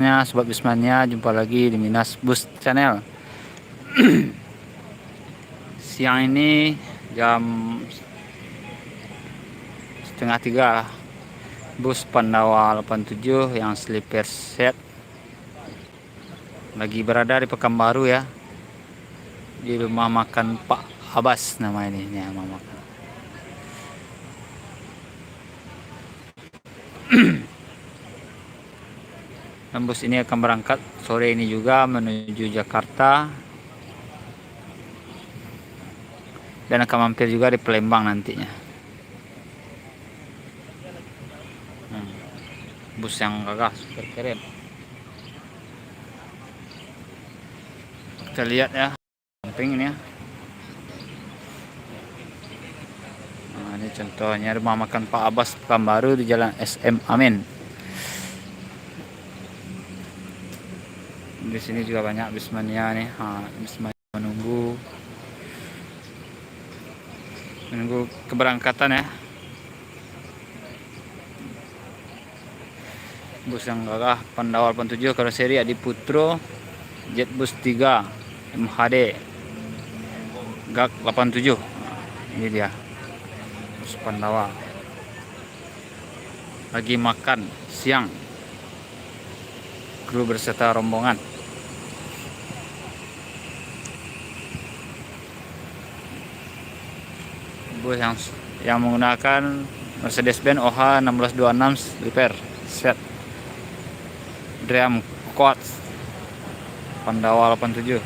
Ya, Sobat Bismania, jumpa lagi di Minas Bus Channel. Siang ini jam setengah 3, bus Pandawa 87 yang sleeper set lagi berada di Pekanbaru ya, di rumah makan Pak Abbas nama ini ya, rumah makan. Dan bus ini akan berangkat sore ini juga menuju Jakarta dan akan mampir juga di Palembang nantinya. Bus yang gagah, super keren. Kita lihat ya, samping ini ya. Nah, ini contohnya rumah makan Pak Abbas Pekanbaru di Jalan SM Amin. Di sini juga banyak Bismania nih. Bismania menunggu keberangkatan ya. Bus yang gagah Pandawa 87 karoseri Adi Putro, Jetbus 3 MHD GAK 87. Ini dia bus Pandawa lagi makan siang, kru berserta rombongan. Bus yang menggunakan Mercedes-Benz OH 1626 sleeper set drum Quartz Pandawa 87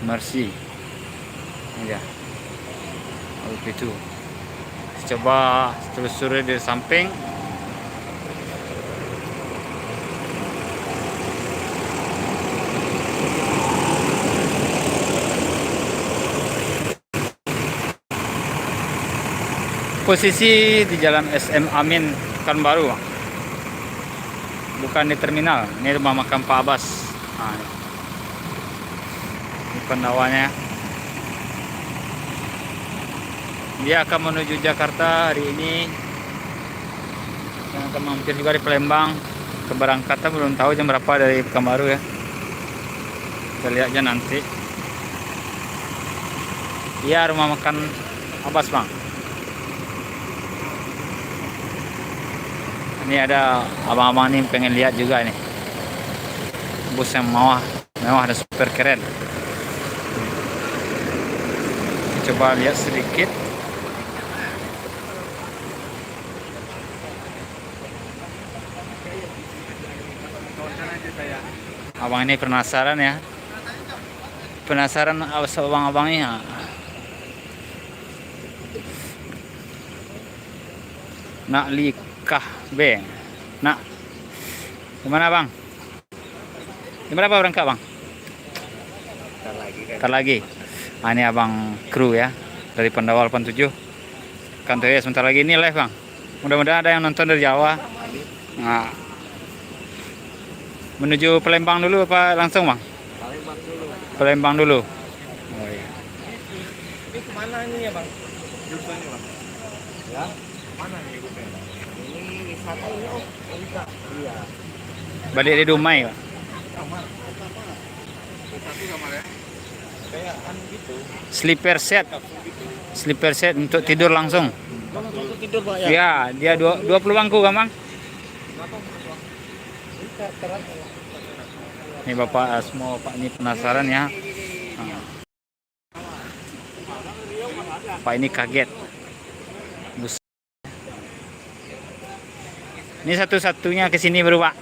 Mercy. Ini dia itu. Coba telusuri dari samping. Posisi di Jalan SM Amin Pekanbaru, bukan di terminal. Ini rumah makan Pak Abbas. Nah, ini Pandawanya. Dia akan menuju Jakarta hari ini dan akan mampir juga di Palembang. Keberangkatan belum tahu jam berapa dari Pekanbaru ya. Kita lihat aja nanti. Iya, rumah makan Abbas bang. Ini ada abang-abang nih pengen lihat juga nih bus yang mewah dan super keren. Coba lihat sedikit. Abang ini penasaran ya, penasaran abang-abangnya. Nak likah B. Nak, gimana bang? Berapa berangkat bang? Ntar lagi. Nah, ini abang kru ya dari Pandawa 87. Kantor ya sebentar lagi ini live bang. Mudah-mudahan ada yang nonton dari Jawa. Nah, menuju Palembang dulu apa langsung bang? Palembang dulu. Oh, iya. Ini kemana ini ya bang? Jurusannya bang? Ya? Mana nih rute? Ini wisata ini oh, wisata. Iya. Balik di Dumai pak. Kamar. Satu kamar ya? Kayak gitu. Sleeper set. Sleeper set untuk tidur langsung. Untuk tidur pak ya? Ya, dia 20 bangku kan bang? Ini bapak semua pak ini penasaran ya. Pak ini kaget. Bus. Ini satu-satunya ke sini baru pak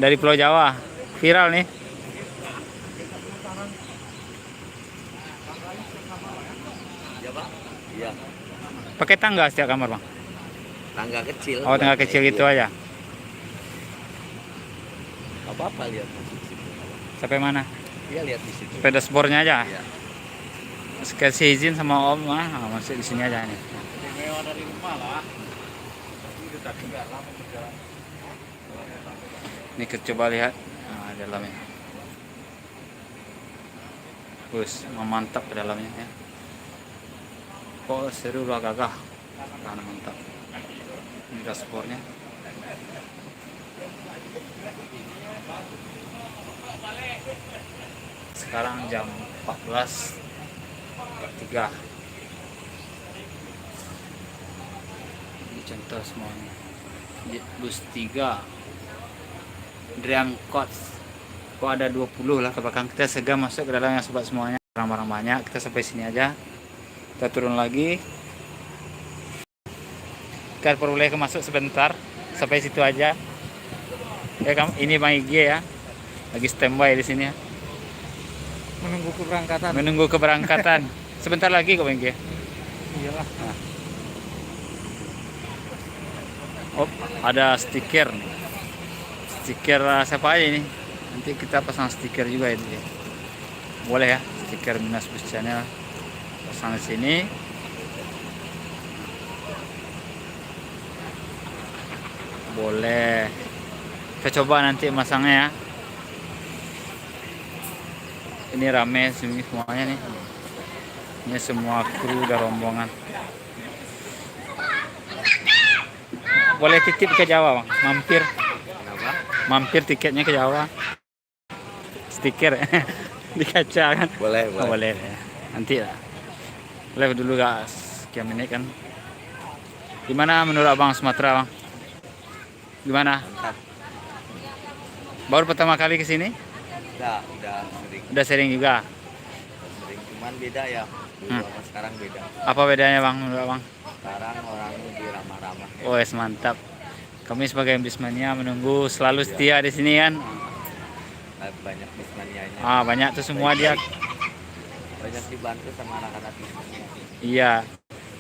dari Pulau Jawa. Viral nih. Ya pak? Iya. Pakai tangga setiap kamar bang? Tangga kecil. Oh, tangga kecil gitu aja. Apa-apa lihat masuk situ. Sampai mana? Iya lihat di situ. Sepeda sportnya aja. Iya. Kasih izin sama om masuk di sini aja nih. Mewah dari rumah lah. Ini udah tinggal lama berjalan. Ini kita coba lihat dalamnya. Bus mantap ke dalamnya ya. Kok seru lah gagah. Karena mantap. Ini dashboardnya. Sekarang jam 14.03. Ini contoh semuanya. JetBus 3 Dream Coach. Kok ada 20 lah ke belakang. Kita segera masuk ke dalam yang sobat semuanya. Barang-barang banyak. Kita sampai sini aja. Kita turun lagi. Kita boleh masuk sebentar. Sampai situ aja. Ya kamu, ini Bang Igi ya. Lagi standby di sini ya. Menunggu keberangkatan. Menunggu keberangkatan. Sebentar lagi kok Bang Igi. Iyalah. Nah. Oh, ada stiker nih. Stiker siapa aja ini? Nanti kita pasang stiker juga ini. Boleh ya, stiker Minus Bus Channel. Pasang di sini. Boleh. Kita coba nanti masangnya ya. Ini rame semuanya nih. Ini semua kru dan rombongan. Boleh titip ke Jawa, Bang. Mampir. Kenapa? Mampir tiketnya ke Jawa. Stiker di kaca kan. Boleh, Oh, boleh ya. Nanti lah. Live dulu guys. Sekian menit kan. Gimana menurut Abang Sumatera, Bang? Gimana? Mantap. Baru pertama kali ke sini? Udah sering. Udah sering juga. Sering cuman beda ya. Dulu sama sekarang beda. Apa bedanya, Bang, menurut Abang? Sekarang orang lebih ramah-ramah. Ya. Oh, mantap. Kami sebagai bismania menunggu selalu setia di sini kan. Banyak bismanianya. Banyak tuh semua dia. Banyak dibantu sama anak-anak bismania. Iya.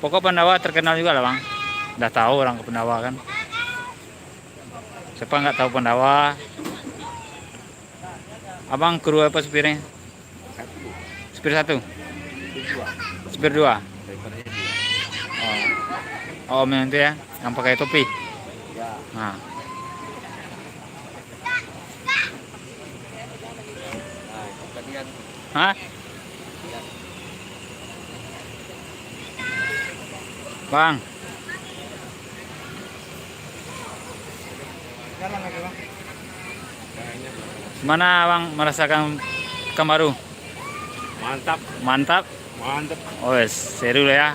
Pokok Pandawa terkenal juga lah, Bang. Udah tahu orang ke Pandawa kan. Siapa nggak tahu Pandawa? Abang kru apa supirnya? Satu. Supir 1? Dua. Supir 2? Drivernya dua. Oh, Om yang itu ya, yang pakai topi. Ya. Nah, Nah, itu kalian. hah? Bang, Jalan lagi, Bang. gimana Bang merasakan Pekanbaru? Mantap. Mantap. Mantap. Oh, seru lah ya.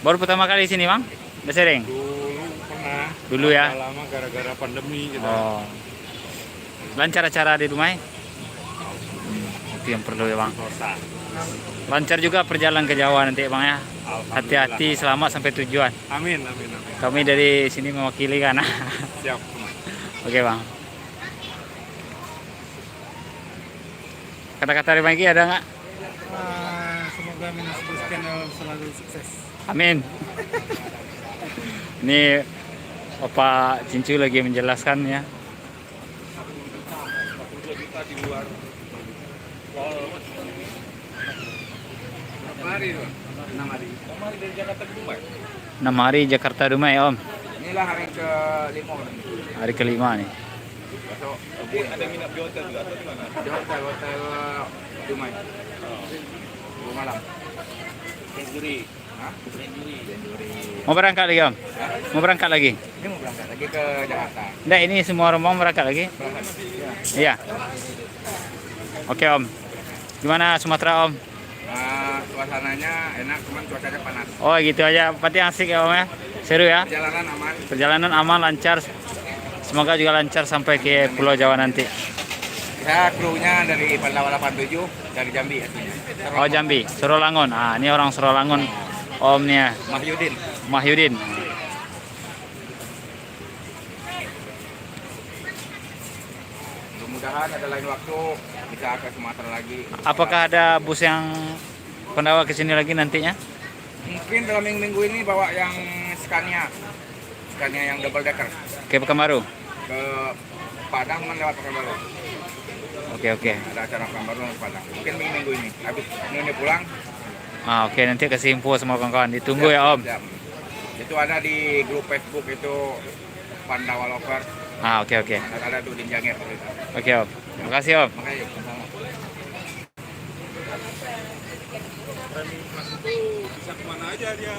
Baru pertama kali di sini, Bang? Udah sering? Dulu pernah. Dulu ya? Lama gara-gara pandemi gitu. Oh. Lancar acara di rumah? Itu yang perlu ya, Bang. Rosa. Lancar juga perjalanan ke Jawa nanti, Bang ya. Hati-hati, selamat sampai tujuan. Amin. Kami dari sini mewakili kan. Siap. Oke, Bang. Kata-kata dari Bang Iki ada nggak? Semoga Minus Bus Channel selalu sukses. Amin. Ini Opa Cincu lagi menjelaskan ya. Kita di luar. Berapa hari, Bang? 6 hari. 6 hari dari Jakarta ke Dumai. 6 hari Jakarta Dumai, Om. Inilah hari ke-5. Hari kelima nih. Besok ada minat di hotel juga atau di mana? Di hotel Dumai. 2 malam. Sendiri. Hah? Sendiri. Mau berangkat lagi, Om? Mau berangkat lagi? Ini mau berangkat lagi ke Jakarta. Nggak, ini semua rombongan berangkat lagi? Berangkat. Iya. Oke, Om. Gimana Sumatera, Om? Suasananya enak, cuman cuacanya panas. Oh, gitu aja. Berarti asik ya, Om ya? Seru ya? Perjalanan aman. Perjalanan aman, lancar. Semoga juga lancar sampai ke Pulau Jawa nanti. Saya krunya dari Pandawa 87 dari Jambi aslinya. Oh, Jambi, Sorolangun. Ini orang Sorolangun. Omnya Mahyudin. Mahyudin. Mudah-mudahan ada lain waktu bisa ke Sumatera lagi. Apakah ada bus yang Pandawa ke sini lagi nantinya? Mungkin dalam minggu ini bawa yang Scania yang double decker Ke Pekanbaru? ke Padang lewat Pekanbaru. Oke. Ada acara Pekanbaru lewat Padang. Mungkin minggu ini. Habis ini pulang. Oke, nanti kasih info sama kawan-kawan. Ditunggu ya, Om. Siap. Itu ada di grup Facebook itu Pandawa Lover. Oke. Ada tuh di Janger. Oke, Om. Terima kasih, Om. Makanya sama. Bisa kemana aja dia?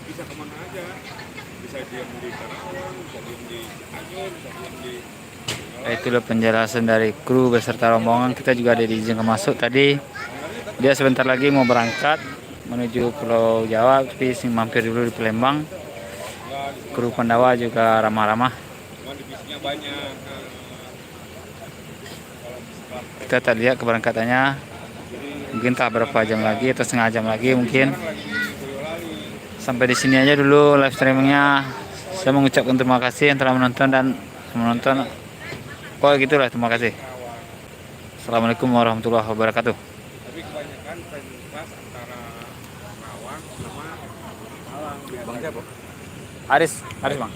Bisa kemana aja? Bisa diam di Karawang, bisa diam di Cianjur, bisa diam di Itulah penjelasan dari kru beserta rombongan. Kita juga ada diizinkan masuk tadi. Dia sebentar lagi mau berangkat menuju Pulau Jawa, tapi mampir dulu di Palembang. Kru Pandawa juga ramah-ramah. cuma divisinya banyak. Kita tak lihat keberangkatannya. Mungkin tak berapa jam lagi atau setengah jam lagi mungkin. Lagi di Boyolali. Sampai di sini aja dulu live streamingnya. Saya mengucapkan terima kasih yang telah menonton dan menonton. Oh gitulah, terima kasih. Assalamualaikum warahmatullahi wabarakatuh. Tapi kebanyakan prioritas antara Karawang sama Malang. Bang siapa? Aris Bang.